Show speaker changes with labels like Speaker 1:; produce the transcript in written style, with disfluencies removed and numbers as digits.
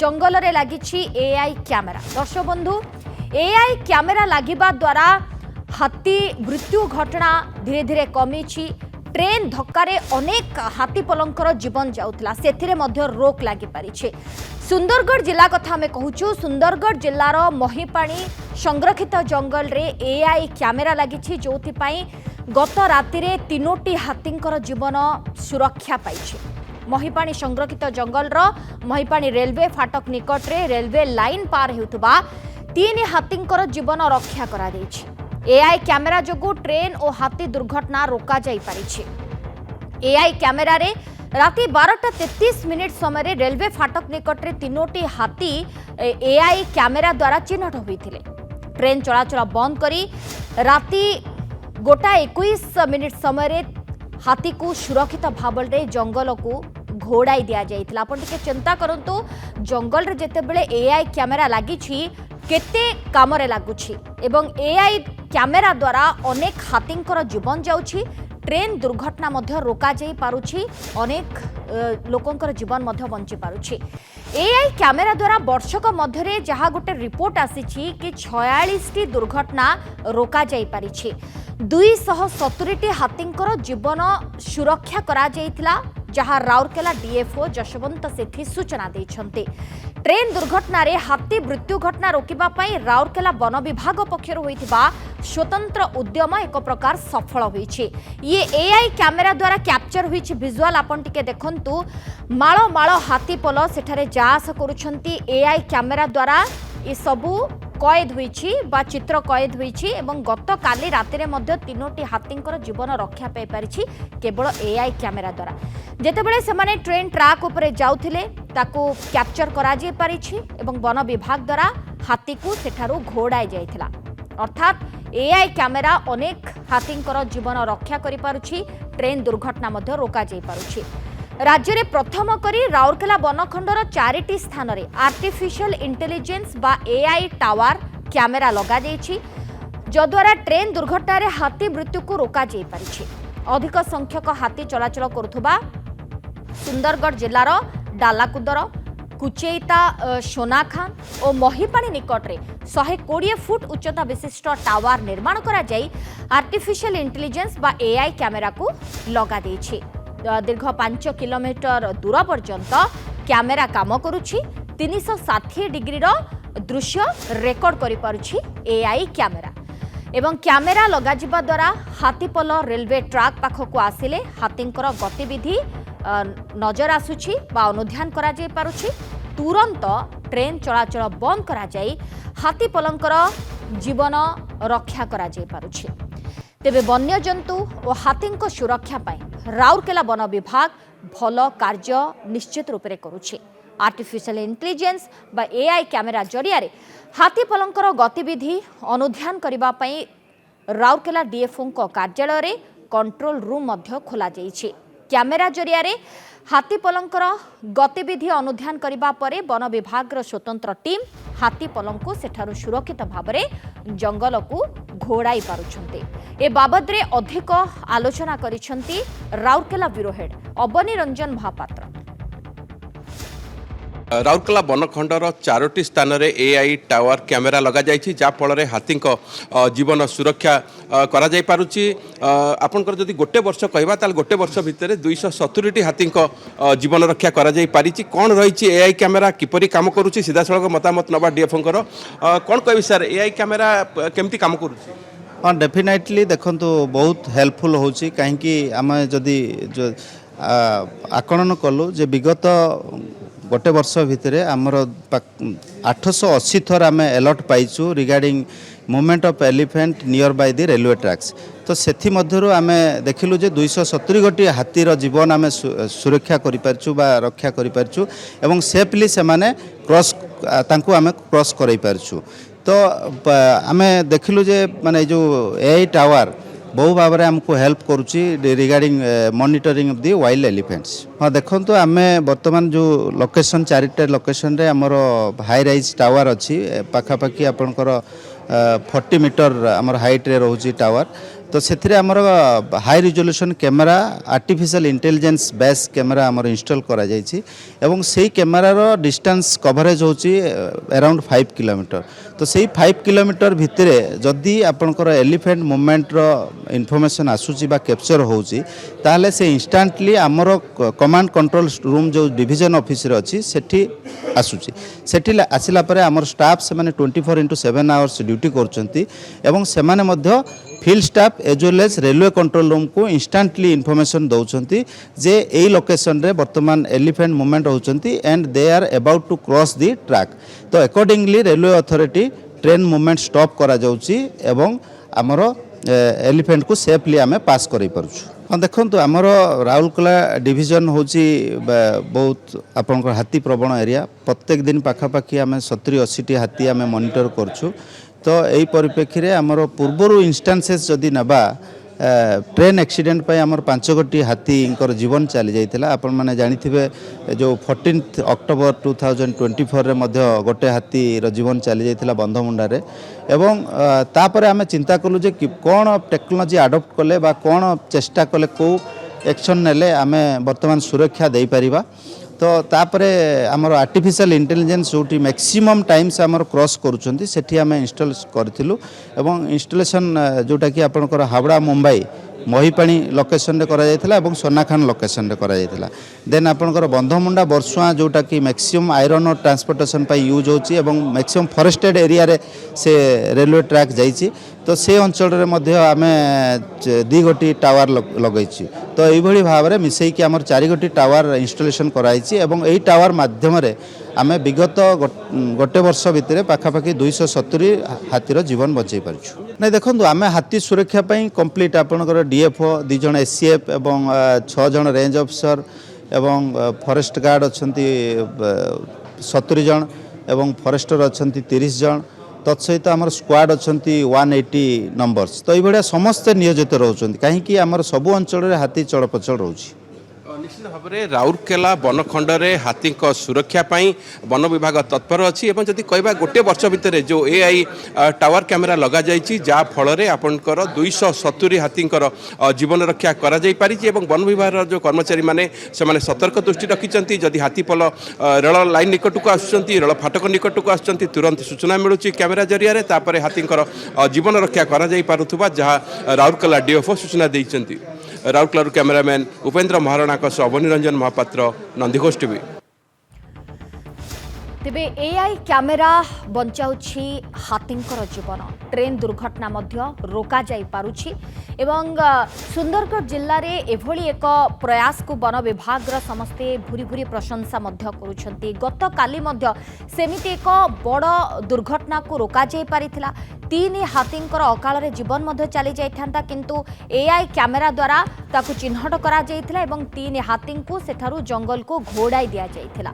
Speaker 1: जंगल रे लगी AI camera. दर्शक बंधु एआई कैमेरा लगिबा द्वारा हाथी मृत्यु घटना धीरे धीरे कमी। ट्रेन धक्कारे अनेक हाथी पलंकर जीवन जाउतला सेथिरे मध्य रोक लागी पारिछे। सुंदरगढ़ जिला कथा आमे कहूछु। सुंदरगढ़ जिल्लार महिपाणी संरक्षित जंगल रे एआई कैमेरा लागिछि जोथि पई गत रातिरे 3टी हाथींकर जीवन सुरक्षा पाइछे। महिपाणी संरक्षित जंगल महिपाणी रेलवे फाटक निकट रे रेलवे लाइन पार हेउतबा 3 हाथींकर जीवन रक्षा करा दैछि। एआई कैमेरा जोगु ट्रेन और हाथी दुर्घटना रोका जाई पारिछे। एआई कैमेरा रे राति 12:33 समय रेलवे फाटक निकट रे 3टी हाथी एआई कैमेरा द्वारा चिन्हट होइथिले। ट्रेन चलाचल बंद करी राति 1:21 समय हाथी को सुरक्षित भाव में जंगल को घोड़ाई दिया जाइथिला। आपण टिके चिंता करंतु जंगल रे जेते बेले एआई कैमेरा लागिछि केते काम रे लागुछि एवं एआई कैमेरा द्वारा अनेक हाथींकर जीवन जाउछि। ट्रेन दुर्घटना मध्य रोका जाई पारुछि। अनेक लोकंकर जीवन मध्य बंची पारुछि। एआई कैमेरा द्वारा वर्षक मध्य रे जहा गोटे रिपोर्ट आसीछि कि 46टी दुर्घटना रोका जाई पारिछि। 270टी हाथींकर जीवन सुरक्षा करा जाइथिला जहा राउरकेला डीएफओ जशवंत सेठी सूचना दैछन्ते। ट्रेन दुर्घटना रे हाथी मृत्यु घटना रोकिबा पई राउरकेला वन विभाग पक्षर होइथिबा स्वतंत्र उद्यम एक प्रकार सफल होइछि। ये एआई कैमेरा द्वारा कैप्चर होइछि विजुअल आपण टिके देखंतु। माळ माळ हाथी पल सेठारे जास करूछन्ती। एआई कैमेरा द्वारा ये सबु कैद होइछि बा चित्र कैद होइछि एवं गत काली रातिरे मध्य 3टी हाथींकर जीवन रक्षा पाई पारिछि केवल एआई कैमेरा द्वारा। जेतेबेले सेमाने ट्रेन ट्रैक उपरे जाउथिले ताको कैप्चर करा जे पारिछि एवं वन विभाग द्वारा हाथी को सेठारु घोड़ाई जाइथिला। अर्थात एआई कैमेरा अनेक हाथींकर जीवन रक्षा करि पारुछि। ट्रेन दुर्घटना मध्य रोका जाई पारुछि। राज्य में प्रथम करी राउरकेला वनखंडर 4टी स्थान रे आर्टिफिशियल इंटेलिजेंस बा एआई टावर कैमेरा लगा जाइछि जद्वारा ट्रेन दुर्घटना रे हाथी मृत्यु को रोका जाई पारिछि। अधिक संख्यक हाथी चलाचल करुथबा सुंदरगढ़ जिलार डालाकुदर कुचेईता सोनाखान और महिपाणी निकट रे 120 फुट उच्चता विशिष्ट टावर निर्माण करा जाई आर्टिफिशियल इंटेलिजेंस बा एआई कैमेरा को लगा दैछि। दीर्घ 5 किलोमीटर दूर पर्यंत कैमेरा काम करुछि। 360 डिग्री दृश्य रेकर्ड करि पारुछि एआई कैमेरा एवं कैमेरा लगा जिबा द्वारा हाथीपल रेलवे ट्रैक पाखक आसिले हाथींकर गतिविधि नजर आसुछि बा अनुध्यान करा जाई पारुछि। तुरंत ट्रेन चलाचल बंद करा जाई हाथीपलंकर जीवन रक्षा करा जाई पारुछि। तेबे वन्यजंतु और हाथींक सुरक्षा पाई राउरकेला वन विभाग भल कार्य निश्चित रूप से करुछि। आर्टिफिशियल इंटेलिजेंस बा एआई कैमेरा जरिया रे हाथी पलंकर गतिविधि अनुध्यान करिबा पई राउरकेला डीएफओ को कार्यालय रे कंट्रोल रूम मध्य खोला जाइछि। कैमेरा जरिया रे हाथी पलंकर गतिविधि अनुध्यान करिबा परे वन विभाग रो स्वतंत्र टीम हाथी पलंक को सेठारु सुरक्षित भाव में जंगल को घोड़ाई पारुछन्ते। ए बाबद रे अधिक आलोचना करिसन्ती राउरकेला ब्यूरो हेड अबनी रंजन महापात्र।
Speaker 2: राउरकेला वनखंडर 4टी स्थान रे एआई टावर कैमेरा लगा जाइछि जा फल हाथी जीवन सुरक्षा करा जाई पारुछि। आपनकर जदि गोटे वर्ष कहबा ताल गोटे वर्ष भितर 270टी हाथी जीवन रक्षा करा जाई पारिछि। कोन रहिछि एआई कैमेरा किपरि काम करूछि सीधा सड़क मतामत नबा डीएफओंकर कोन कहबि सर एआई कैमेरा केमति काम करूछि?
Speaker 3: हाँ डेफिनेटली देखंतु बहुत हेल्पफुल होछि काहेकि आमे जदि आकलन कलु जे विगत गोटे वर्ष भितर आमर 880 थर आम अलर्ट पाइचु regarding movement of elephant nearby the railway tracks. तो सेथि मध्यरु आम देखिलु जे 270 गोटी हाथीर जीवन आम सुरक्षा करि पारछु बा रक्षा करि पारछु एवं सेफली से माने क्रॉस तांकु आम क्रॉस करै पारछु। तो आम देखिलु जे माने जो एआई टावर बहु भाव में आमको हेल्प करुच्ची regarding monitoring of the wild elephants. हाँ देखो आम बर्तमान जो लोकेशन 4टा लोकेशन रे आमर हाई राइज टावर अच्छी पाखापाखि आपणकर 40 मीटर आमर हाइट रे रोची टावर तो से आमर high resolution camera artificial intelligence base camera आमर इंस्टॉल करा जायछि एवं से कैमेरार डिस्टेंस कवरेज होची अराउंड 5 किलोमीटर तो से 5 किलोमीटर भितर जदि आपनकर एलिफेंट मूवमेंट रो इनफॉरमेशन आसुची बा कैप्चर होची ताहले से इंस्टेंटली आमर कमांड कंट्रोल रूम जो डिवीजन ऑफिस रे अछि सेठी आसुची सेठी आसिला परे आमर स्टाफ से माने 24/7 आवर्स ड्यूटी करचंती एवं से माने मध्य field staff as well as railway control room को इंस्टेंटली इनफॉरमेशन दौरान जे ए लोकेशन रे वर्तमान एलिफेंट मूवमेंट होचंती and they are about to cross the track तो accordingly railway authority train movement stop करा जाउची एवं आमर एलिफेंट को सेफली आमे पास करै परछु हाँ देखो आमर राउरकेला डिवीजन होची बहुत आपनकर हाथी प्रवण एरिया प्रत्येक दिन पाखापाखि आम 70-80 हाथी आम मॉनिटर करछु तो यही परिप्रेक्षी में आमर पूर्वर इंस्टान्सेस जदि नबा ट्रेन एक्सीडेंट पे आमर 5 गोटी हाथी जीवन चली जाइथिला आपण माने जानिथिबे जो 14 अक्टोबर 2024 रे मध्य गोटे हाथी रो जीवन चली जाइथिला बंधमुंडा रे एवं तापरे आमे चिंता कलु जे कोन टेक्नोलॉजी अडॉप्ट कले बा कोन चेष्टा कले को एक्शन नेले आमे वर्तमान सुरक्षा देई परिबा तो तापरे आमर आर्टिफिशियल इंटेलिजेंस जोटी मैक्सिमम टाइम्स आमर क्रॉस करूछंती सेठी आमे इंस्टॉल करथिलु एवं इंस्टॉलेशन जोटा कि आपनकर हावड़ा मुंबई महिपाणी लोकेशन रे करा जायथिला एवं सोनाखान लोकेशन रे करा जायथिला देन आपनकर बंधमुंडा बरसुआ जोटा कि मैक्सिमम आयरन और ट्रांसपोर्टेशन पाई यूज होची एवं मैक्सिमम फॉरेस्टेड एरिया रे से रेलवे ट्रैक जाइची तो से अंचल रे मध्य आमे 2 गोटी टावर लगैछि तो एई भली भाव रे मिसई कि हमर 4 गोटी टावर इंस्टॉलेशन कराइछि एवं एई टावर माध्यम रे आमे विगत गोटे वर्ष भितर पाखापाखि 270 हाथीर जीवन बचाई पारछु नहीं देखो आमे हाथी सुरक्षा पई कंप्लीट आपनकर डीएफओ 2 जण एससीएफ एवं 6 जण रेंज ऑफिसर एवं फॉरेस्ट गार्ड अछंती 70 जण एवं फॉरेस्टर अछंती 30 जण तत्सहित आमर स्क्वाड अछंती 180 नंबर्स तो ये समस्ते नियोजित रहउछंती काहे कि आमर सबु अंचल रे हाथी चलपचल रहउछि
Speaker 2: निश्चित भाव में राउरकेला बनखंड में हाथी सुरक्षा पाई वन विभाग तत्पर अच्छी एवं जदि कहबा गोटे वर्ष भितर जो एआई टावर कैमेरा लगा जाइछि जा फल आपणकर 270 हाथी जीवन रक्षा करा जाई पारिछि एवं वन विभाग जो कर्मचारी माने से सतर्क दृष्टि रखिछंती जदि हाथी पल रेल लाइन निकट को आसुछंती रेल फाटक निकट को आसुछंती तुरंत सूचना मिलुछि कैमेरा जरिया रे तापरे हाथी जीवन रक्षा करा जाई पारुथुबा जहाँ राउरकेला डीएफओ सूचना देइछंती राउरकेला कैमेरामैन उपेन्द्र महाराणा अवनिरंजन महापात्र नंदीघोष टीवी
Speaker 1: तेबे एआई कैमेरा बंचाउछि हाथींकर जीवन ट्रेन दुर्घटना मध्य रोका जाई पारुछि एवं सुंदरगढ़ जिल्ला रे एभली एक प्रयास को वन विभाग समस्ते भूरी भूरी प्रशंसा मध्य करुछंती गत काली मध्य सेमिति एक बड़ दुर्घटना को रोका जाई पारिथिला 3 हाथींकर अकाल रे जीवन मध्य चली जाइथांता किंतु एआई कैमेरा द्वारा ताकु चिन्हट करा जाइथिला एवं 3 हाथी को सेठारु जंगल को घोड़ाई दिया जाइथिला